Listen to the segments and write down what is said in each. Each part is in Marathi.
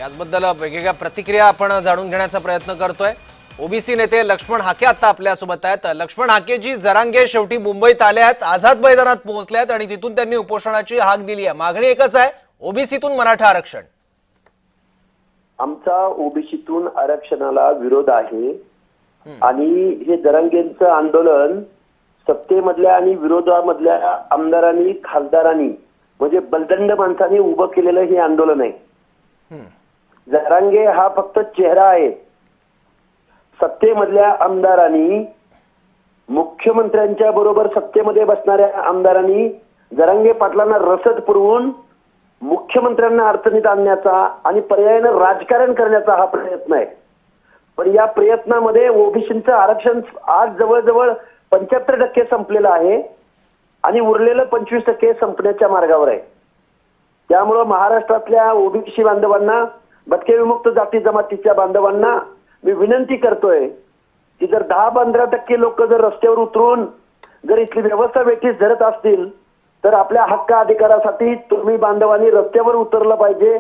याबद्दल वेगवेगळ्या प्रतिक्रिया आपण जाणून घेण्याचा प्रयत्न करतोय। ओबीसी नेते लक्ष्मण हाके आता आपल्या सोबत आहेत। लक्ष्मण हाकेजी, जरांगे शेवटी मुंबईत आले आहेत, आझाद मैदानात पोहोचले आहेत आणि तिथून त्यांनी उपोषणाची हाक दिली आहे। मागणी एकच आहे, ओबीसीतून मराठा आरक्षण। आमचा ओबीसीतून आरक्षणाला विरोध आहे आणि हे जरांगेंचं आंदोलन सत्तेमधल्या आणि विरोधामधल्या आमदारांनी, खासदारांनी म्हणजे बलदंड माणसांनी उभं केलेलं हे आंदोलन आहे। जरांगे हा फक्त चेहरा आहे। सत्तेमधल्या आमदारांनी, मुख्यमंत्र्यांच्या बरोबर सत्तेमध्ये बसणाऱ्या आमदारांनी जरांगे पाटलांना रसद पुरवून मुख्यमंत्र्यांना अडचणीत आणण्याचा आणि पर्यायाने राजकारण करण्याचा हा प्रयत्न आहे। पण या प्रयत्नामध्ये ओबीसीचं आरक्षण आज जवळजवळ 75% संपलेलं आहे आणि उरलेलं 25% संपण्याच्या मार्गावर आहे। त्यामुळे महाराष्ट्रातल्या ओबीसी बांधवांना, भटके विमुक्त जाती जमातीच्या बांधवांना मी विनंती करतोय की जर 10-15% लोक जर रस्त्यावर उतरून जर इथली व्यवस्था वेठीस धरत असतील तर आपल्या हक्क अधिकारासाठी तुम्ही बांधवांनी रस्त्यावर उतरलं पाहिजे।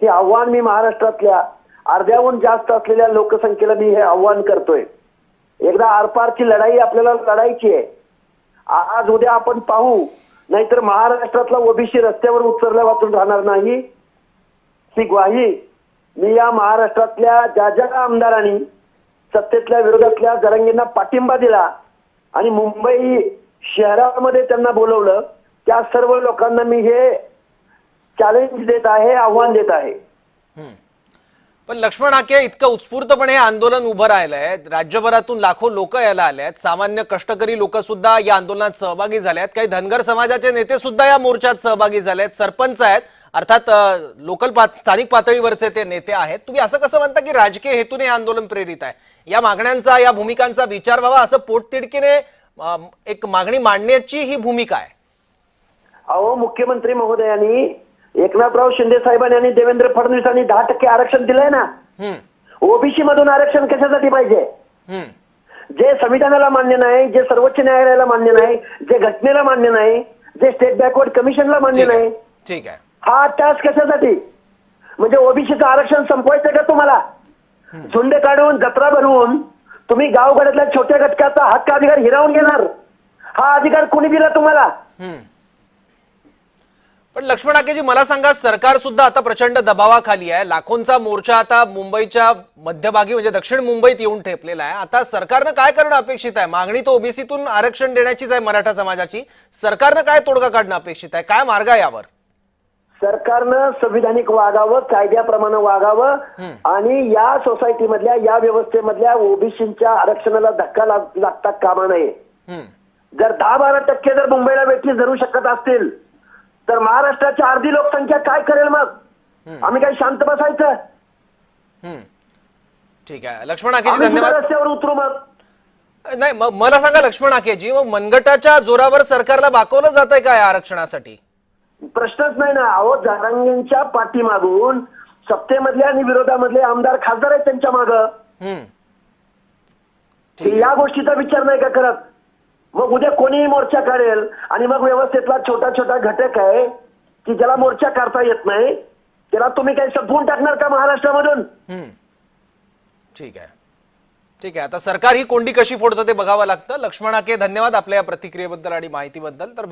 हे आव्हान मी महाराष्ट्रातल्या अर्ध्याहून जास्त असलेल्या लोकसंख्येला मी हे आव्हान करतोय। एकदा आरपारची लढाई आपल्याला लढायची आहे। आज उद्या आपण पाहू, नाहीतर महाराष्ट्रातला ओबीसी रस्त्यावर उतरल्या वाचून राहणार नाही ही ग्वाही मी या महाराष्ट्रातल्या ज्या ज्या आमदारांनी सत्तेतल्या विरोधातल्या जरांगेंना पाठिंबा दिला आणि मुंबई शहरामध्ये त्यांना बोलवलं त्या सर्व लोकांना मी हे चॅलेंज देत आहे, आव्हान देत आहे। पण लक्ष्मण हाके, इतकं उत्स्फूर्तपणे हे आंदोलन उभं राहिलंय, राज्यभरातून लाखो लोक यायला आले आहेत, सामान्य कष्टकरी लोक सुद्धा या आंदोलनात सहभागी झाले आहेत, काही धनगर समाजाचे नेते सुद्धा या मोर्चात सहभागी झाले आहेत, सरपंच आहेत, अर्थात स्थानिक पातळीवरचे ते नेते आहेत। तुम्ही असं कसं म्हणता की राजकीय हेतूने हे आंदोलन प्रेरित आहे? या मागण्यांचा, या भूमिकांचा विचार व्हावा असं पोटतिडकीने एक मागणी मांडण्याची ही भूमिका आहे? अहो, मुख्यमंत्री महोदयांनी, एकनाथराव शिंदे साहेबांनी आणि देवेंद्र फडणवीसांनी 10% आरक्षण दिलंय ना। ओबीसी मधून आरक्षण कशासाठी पाहिजे? जे संविधानाला मान्य नाही, जे सर्वोच्च न्यायालयाला मान्य नाही, जे घटनेला मान्य नाही, जे स्टेट बॅकवर्ड कमिशनला मान्य नाही, ठीक आहे, हा टास्क कशासाठी? म्हणजे ओबीसीचं आरक्षण संपवायचं का तुम्हाला? झुंड काढून, जत्रा भरवून तुम्ही गावगाड्यातल्या छोट्या घटकाचा हक्क अधिकार हिरावून घेणार? हा अधिकार कोणी दिला तुम्हाला? पण लक्ष्मण हाकेजी, मला सांगा, सरकार सुद्धा आता प्रचंड दबावाखाली आहे। लाखोंचा मोर्चा आता मुंबईच्या मध्यभागी म्हणजे दक्षिण मुंबईत येऊन ठेपलेला आहे। आता सरकारनं काय करणं अपेक्षित आहे? मागणी तो ओबीसीतून आरक्षण देण्याचीच आहे मराठा समाजाची। सरकारनं काय तोडगा काढणं अपेक्षित आहे? काय मार्ग आहे यावर? सरकारनं संविधानिक वागावं, कायद्याप्रमाणे वागावं आणि या सोसायटीमधल्या, या व्यवस्थेमधल्या ओबीसीच्या आरक्षणाला धक्का लागता कामा नये। जर 10-12% जर मुंबईला वेठीस धरू शकत असतील तर महाराष्ट्राची अर्धी लोकसंख्या काय करेल मग? आम्ही काही शांत बसायचं? ठीक आहे लक्ष्मण हाकेजी, धन्यवाद। रस्त्यावर उतरू मग? नाही, मला सांगा लक्ष्मण हाकेजी, मग मनगटाच्या जोरावर सरकारला बाकवलं जात आहे का या आरक्षणासाठी? प्रश्नच नाही ना। अहो, जरांगेंच्या पाठीमागून सत्तेमधले आणि विरोधामधले आमदार, खासदार आहेत त्यांच्या मागं। या गोष्टीचा विचार नाही का करत? मग उद्या कोणीही मोर्चा काढेल आणि मग व्यवस्थेतला छोटा छोटा घटक आहे की ज्याला मोर्चा काढता येत नाही, त्याला तुम्ही काही संपवून टाकणार का महाराष्ट्रामधून? ठीक आहे, ठीक आहे। आता सरकार ही कोंडी कशी फोडतं ते बघावं लागतं। लक्ष्मण हाके, धन्यवाद आपल्या या प्रतिक्रियेबद्दल आणि माहितीबद्दल। तर